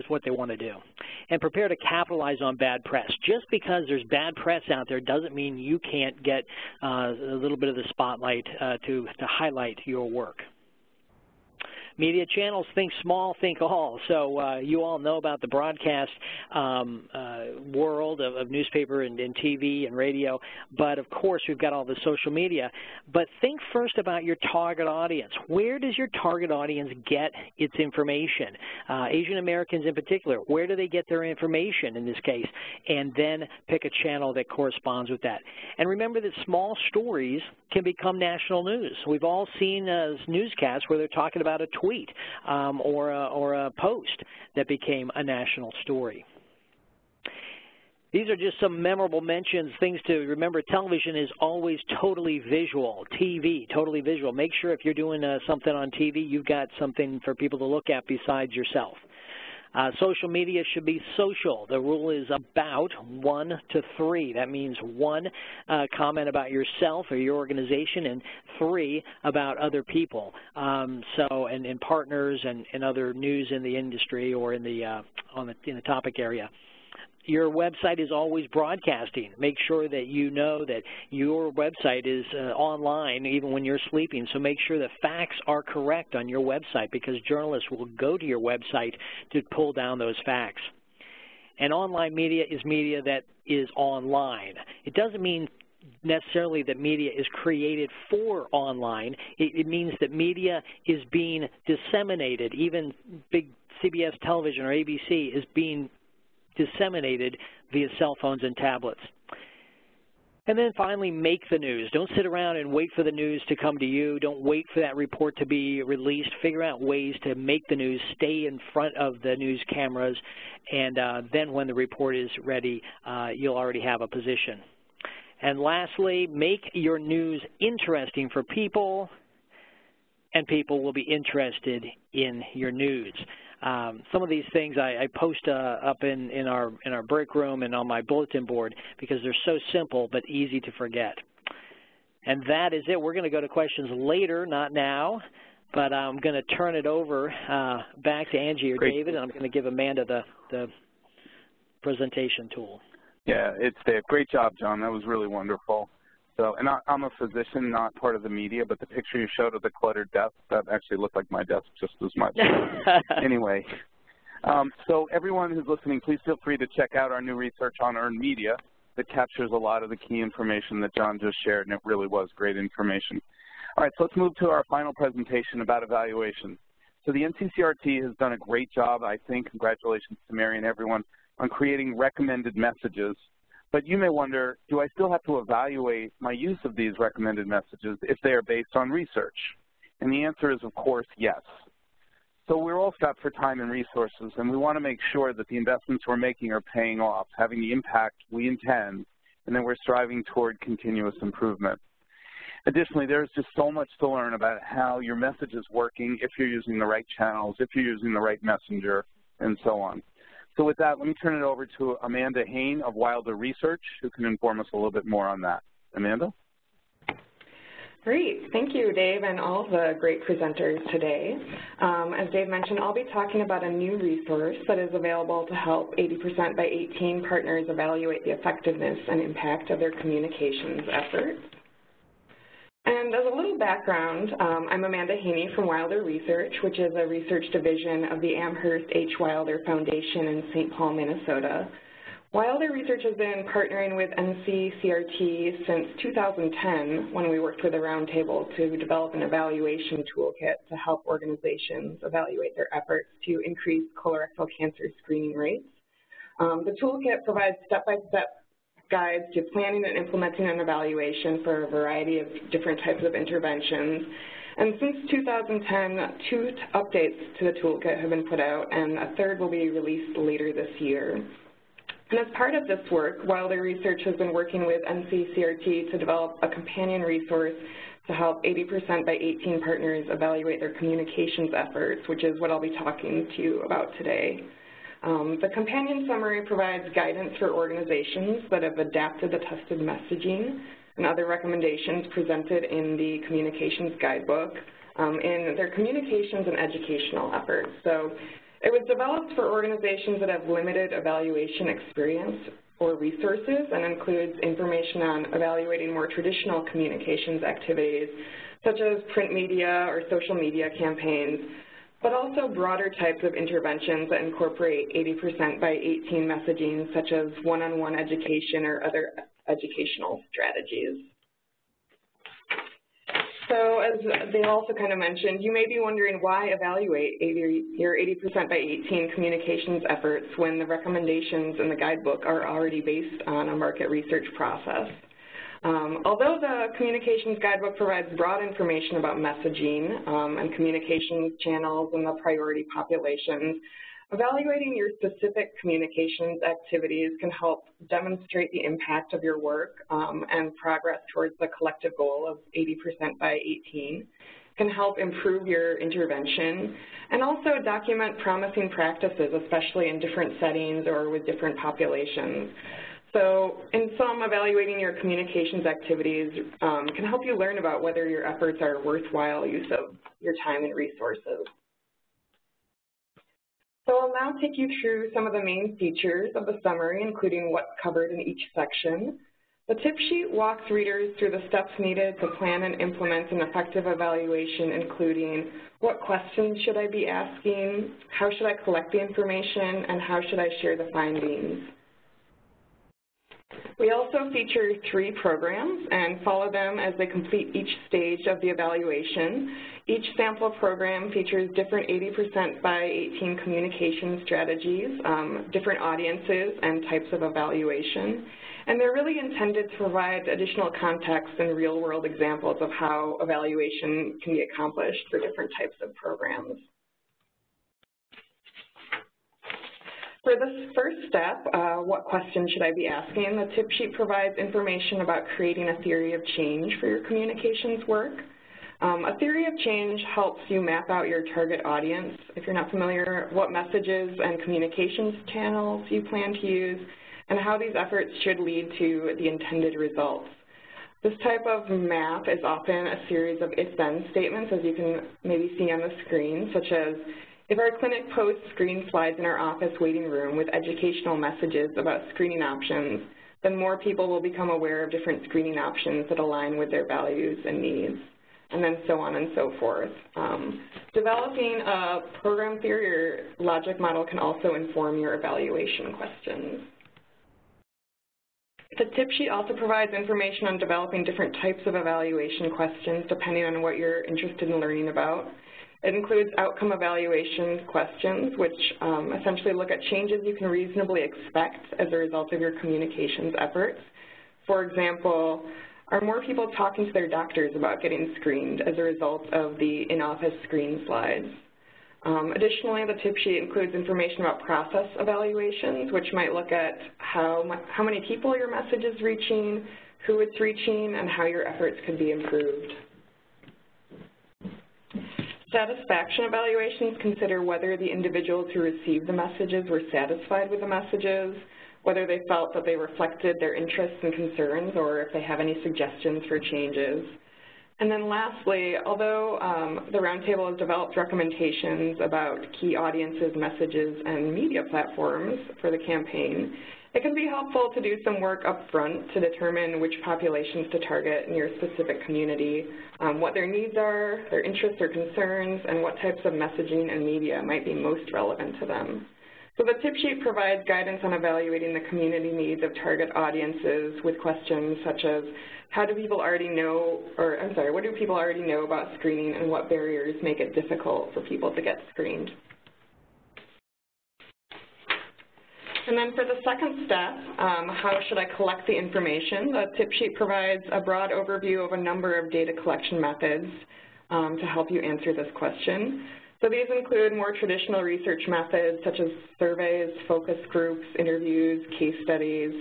what they want to do. And prepare to capitalize on bad press. Just because there's bad press out there doesn't mean you can't get a little bit of the spotlight to highlight your work. Media channels, think small, think all. So you all know about the broadcast world of newspaper and TV and radio, but of course we've got all the social media. But think first about your target audience. Where does your target audience get its information? Asian Americans in particular, where do they get their information in this case? And then pick a channel that corresponds with that. And remember that small stories can become national news. We've all seen newscasts where they're talking about a tweet or a post that became a national story. These are just some memorable mentions, things to remember. Television is always totally visual. TV, totally visual. Make sure if you're doing something on TV, you've got something for people to look at besides yourself. Social media should be social. The rule is about 1 to 3. That means 1 comment about yourself or your organization, and 3 about other people. And partners and other news in the industry or in the topic area. Your website is always broadcasting. Make sure that you know that your website is online even when you're sleeping. So make sure the facts are correct on your website, because journalists will go to your website to pull down those facts. And online media is media that is online. It doesn't mean necessarily that media is created for online. It means that media is being disseminated. Even big CBS television or ABC is being disseminated via cell phones and tablets. And then finally, make the news. Don't sit around and wait for the news to come to you. Don't wait for that report to be released. Figure out ways to make the news, stay in front of the news cameras, and then when the report is ready, you'll already have a position. And lastly, make your news interesting for people, and people will be interested in your news. Some of these things I post up in our break room and on my bulletin board, because they're so simple but easy to forget. And that is it. We're going to go to questions later, not now, but I'm going to turn it over back to Angie or David, and I'm going to give Amanda the presentation tool. Yeah, it's Dave. Great job, John. That was really wonderful. So, and I'm a physician, not part of the media, but the picture you showed of the cluttered desk, that actually looked like my desk just as much. Anyway, so everyone who's listening, please feel free to check out our new research on earned media that captures a lot of the key information that John just shared, and it really was great information. All right, so let's move to our final presentation about evaluation. So the NCCRT has done a great job, I think. Congratulations to Mary and everyone on creating recommended messages. But you may wonder, do I still have to evaluate my use of these recommended messages if they are based on research? And the answer is, of course, yes. So we're all strapped for time and resources, and we want to make sure that the investments we're making are paying off, having the impact we intend, and that we're striving toward continuous improvement. Additionally, there's just so much to learn about how your message is working, if you're using the right channels, if you're using the right messenger, and so on. So with that, let me turn it over to Amanda Hain of Wilder Research, who can inform us a little bit more on that. Amanda? Great. Thank you, Dave, and all the great presenters today. As Dave mentioned, I'll be talking about a new resource that is available to help 80% by 18 partners evaluate the effectiveness and impact of their communications efforts. And as a little background, I'm Amanda Haney from Wilder Research, which is a research division of the Amherst H. Wilder Foundation in St. Paul, Minnesota. Wilder Research has been partnering with NCCRT since 2010, when we worked with a roundtable to develop an evaluation toolkit to help organizations evaluate their efforts to increase colorectal cancer screening rates. The toolkit provides step-by-step guides to planning and implementing an evaluation for a variety of different types of interventions. And since 2010, 2 updates to the toolkit have been put out, and a third will be released later this year. And as part of this work, Wilder Research has been working with NCCRT to develop a companion resource to help 80% by 18 partners evaluate their communications efforts, which is what I'll be talking to you about today. The companion summary provides guidance for organizations that have adapted the tested messaging and other recommendations presented in the communications guidebook in their communications and educational efforts. So it was developed for organizations that have limited evaluation experience or resources and includes information on evaluating more traditional communications activities such as print media or social media campaigns, but also broader types of interventions that incorporate 80% by 18 messaging such as one-on-one education or other educational strategies. So as they also kind of mentioned, you may be wondering why evaluate your 80% by 18 communications efforts when the recommendations in the guidebook are already based on a market research process. Although the communications guidebook provides broad information about messaging and communications channels and the priority populations, evaluating your specific communications activities can help demonstrate the impact of your work and progress towards the collective goal of 80% by 18, can help improve your intervention, and also document promising practices, especially in different settings or with different populations. So in sum, evaluating your communications activities can help you learn about whether your efforts are worthwhile use of your time and resources. So I'll now take you through some of the main features of the summary, including what's covered in each section. The tip sheet walks readers through the steps needed to plan and implement an effective evaluation, including what questions should I be asking, how should I collect the information, and how should I share the findings. We also feature 3 programs and follow them as they complete each stage of the evaluation. Each sample program features different 80% by 18 communication strategies, different audiences and types of evaluation, and they're really intended to provide additional context and real-world examples of how evaluation can be accomplished for different types of programs. For this first step, what question should I be asking, the tip sheet provides information about creating a theory of change for your communications work. A theory of change helps you map out your target audience. If you're not familiar, what messages and communications channels you plan to use, and how these efforts should lead to the intended results. This type of map is often a series of if-then statements, as you can maybe see on the screen, such as, if our clinic posts screen slides in our office waiting room with educational messages about screening options, then more people will become aware of different screening options that align with their values and needs, and then so on and so forth. Developing a program theory or logic model can also inform your evaluation questions. The tip sheet also provides information on developing different types of evaluation questions depending on what you're interested in learning about. It includes outcome evaluation questions, which essentially look at changes you can reasonably expect as a result of your communications efforts. For example, are more people talking to their doctors about getting screened as a result of the in-office screen slides? Additionally, the tip sheet includes information about process evaluations, which might look at how many people your message is reaching, who it's reaching, and how your efforts could be improved. Satisfaction evaluations consider whether the individuals who received the messages were satisfied with the messages, whether they felt that they reflected their interests and concerns, or if they have any suggestions for changes. And then lastly, although the Roundtable has developed recommendations about key audiences, messages, and media platforms for the campaign, it can be helpful to do some work up front to determine which populations to target in your specific community, what their needs are, their interests or concerns, and what types of messaging and media might be most relevant to them. So the tip sheet provides guidance on evaluating the community needs of target audiences with questions such as, what do people already know about screening, and what barriers make it difficult for people to get screened? And then for the second step, how should I collect the information? The tip sheet provides a broad overview of a number of data collection methods. to help you answer this question. So these include more traditional research methods such as surveys, focus groups, interviews, case studies,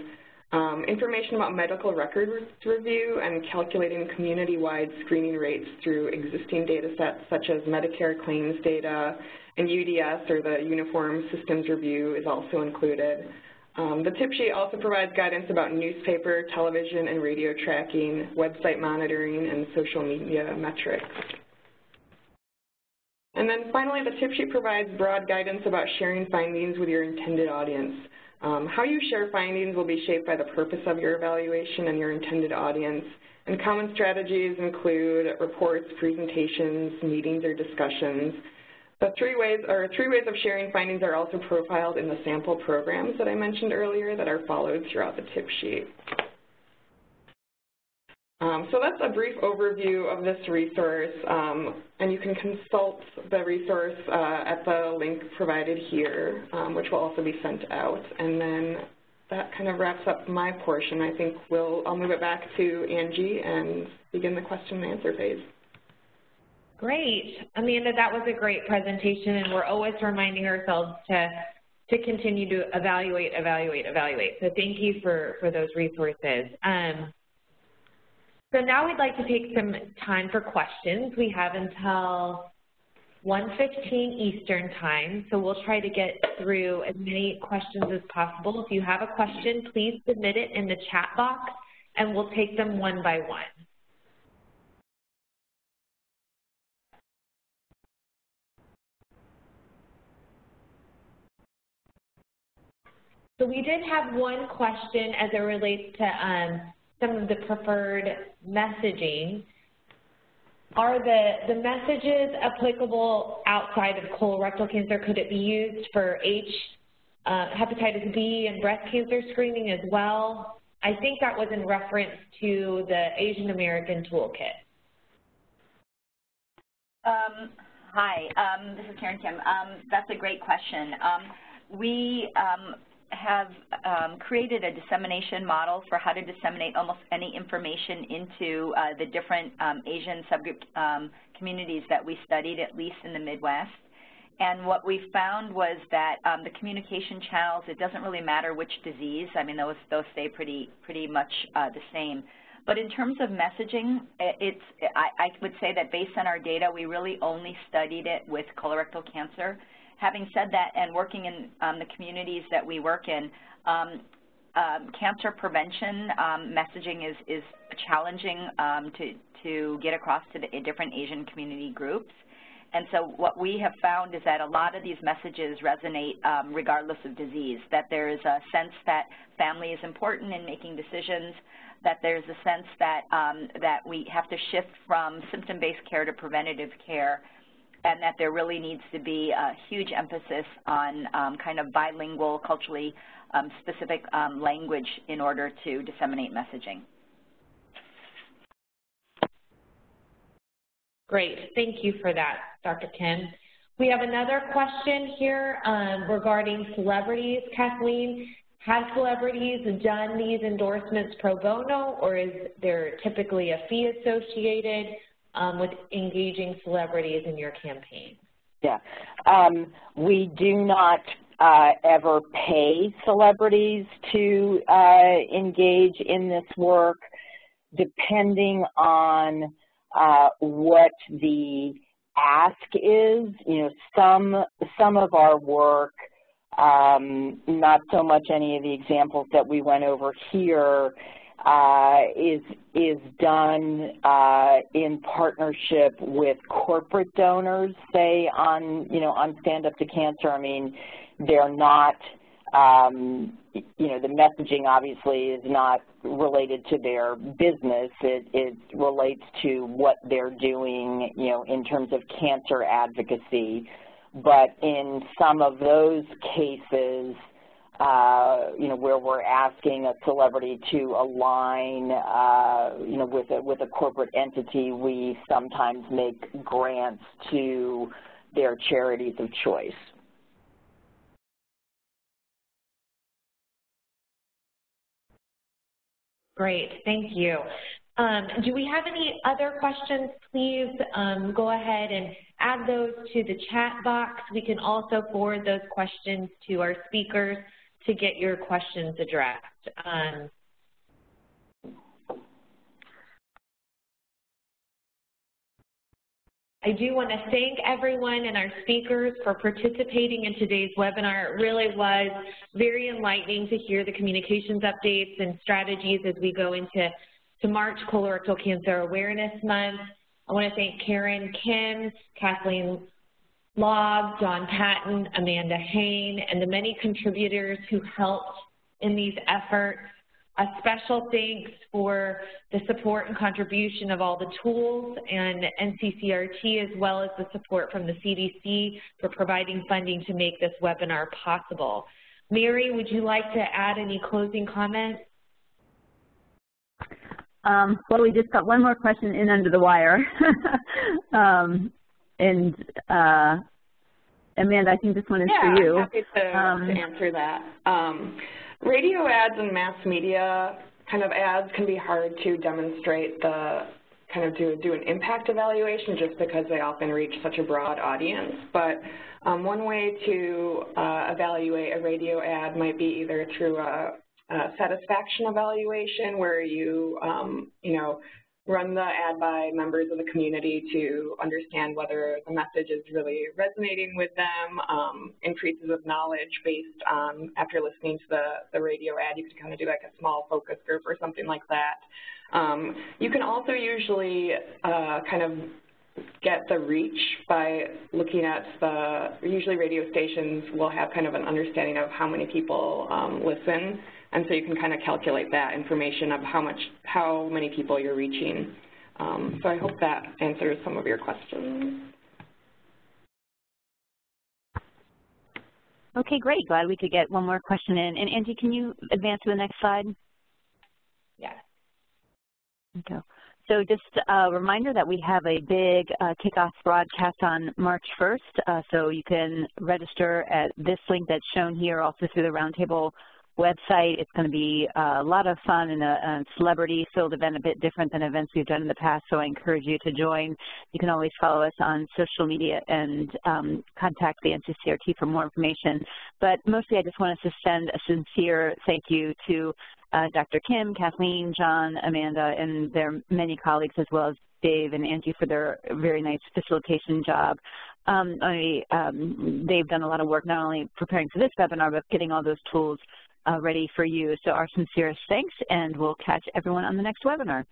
information about medical record review, and calculating community-wide screening rates through existing data sets such as Medicare claims data, and UDS, or the Uniform Systems Review, is also included. The tip sheet also provides guidance about newspaper, television, and radio tracking, website monitoring, and social media metrics. And then finally, the tip sheet provides broad guidance about sharing findings with your intended audience. How you share findings will be shaped by the purpose of your evaluation and your intended audience. And common strategies include reports, presentations, meetings, or discussions. The three ways of sharing findings are also profiled in the sample programs that I mentioned earlier that are followed throughout the tip sheet. So that's a brief overview of this resource, and you can consult the resource at the link provided here, which will also be sent out. And then that kind of wraps up my portion. I think I'll move it back to Angie and begin the question and answer phase. Great. Amanda, that was a great presentation, and we're always reminding ourselves to continue to evaluate. So thank you for those resources. So now we'd like to take some time for questions. We have until 1:15 Eastern time, so we'll try to get through as many questions as possible. If you have a question, please submit it in the chat box, and we'll take them one by one. So we did have one question as it relates to some of the preferred messaging. Are the messages applicable outside of colorectal cancer? Could it be used for hepatitis B and breast cancer screening as well? I think that was in reference to the Asian American toolkit. Hi, this is Karen Kim. That's a great question. We have created a dissemination model for how to disseminate almost any information into the different Asian subgroup communities that we studied, at least in the Midwest. And what we found was that the communication channels, it doesn't really matter which disease. I mean, those stay pretty much the same. But in terms of messaging, I would say that based on our data, we really only studied it with colorectal cancer. Having said that, and working in the communities that we work in, cancer prevention messaging is challenging to get across to the different Asian community groups. And so what we have found is that a lot of these messages resonate regardless of disease, that there is a sense that family is important in making decisions, that there's a sense that, that we have to shift from symptom-based care to preventative care, and that there really needs to be a huge emphasis on kind of bilingual, culturally specific language in order to disseminate messaging. Great. Thank you for that, Dr. Kim. We have another question here regarding celebrities. Kathleen, have celebrities done these endorsements pro bono, or is there typically a fee associated with engaging celebrities in your campaign? Yeah. We do not ever pay celebrities to engage in this work, depending on what the ask is. You know, some of our work, not so much any of the examples that we went over here, is done in partnership with corporate donors, say on Stand Up to Cancer. I mean, they're not, the messaging obviously is not related to their business. It relates to what they're doing, in terms of cancer advocacy. But in some of those cases, where we're asking a celebrity to align, with a corporate entity, we sometimes make grants to their charities of choice. Great, thank you. Do we have any other questions? Please go ahead and add those to the chat box. We can also forward those questions to our speakers to get your questions addressed. I do want to thank everyone and our speakers for participating in today's webinar. It really was very enlightening to hear the communications updates and strategies as we go into March Colorectal Cancer Awareness Month. I want to thank Karen Kim, Kathleen Logg, John Patton, Amanda Hain, and the many contributors who helped in these efforts. A special thanks for the support and contribution of all the tools and NCCRT, as well as the support from the CDC for providing funding to make this webinar possible. Mary, would you like to add any closing comments? Well, we just got one more question in under the wire. Amanda, I think this one is for you. Yeah, I'm happy to answer that. Radio ads and mass media kind of ads can be hard to demonstrate do an impact evaluation just because they often reach such a broad audience. But one way to evaluate a radio ad might be either through a satisfaction evaluation where you, run the ad by members of the community to understand whether the message is really resonating with them, increases of knowledge based on, after listening to the radio ad, you can kind of do like a small focus group or something like that. You can also usually kind of get the reach by looking at usually radio stations will have kind of an understanding of how many people listen. And so you can kind of calculate that information of how many people you're reaching. So I hope that answers some of your questions. Okay, great. Glad we could get one more question in. And Angie, can you advance to the next slide? Yes. Okay. So just a reminder that we have a big kickoff broadcast on March 1st. So you can register at this link that's shown here, also through the Roundtable website. It's going to be a lot of fun and a celebrity-filled event, a bit different than events we've done in the past, so I encourage you to join. You can always follow us on social media and contact the NCCRT for more information. But mostly I just wanted to send a sincere thank you to Dr. Kim, Kathleen, John, Amanda, and their many colleagues, as well as Dave and Angie for their very nice facilitation job. They've done a lot of work not only preparing for this webinar, but getting all those tools ready for you. So our sincerest thanks, and we'll catch everyone on the next webinar.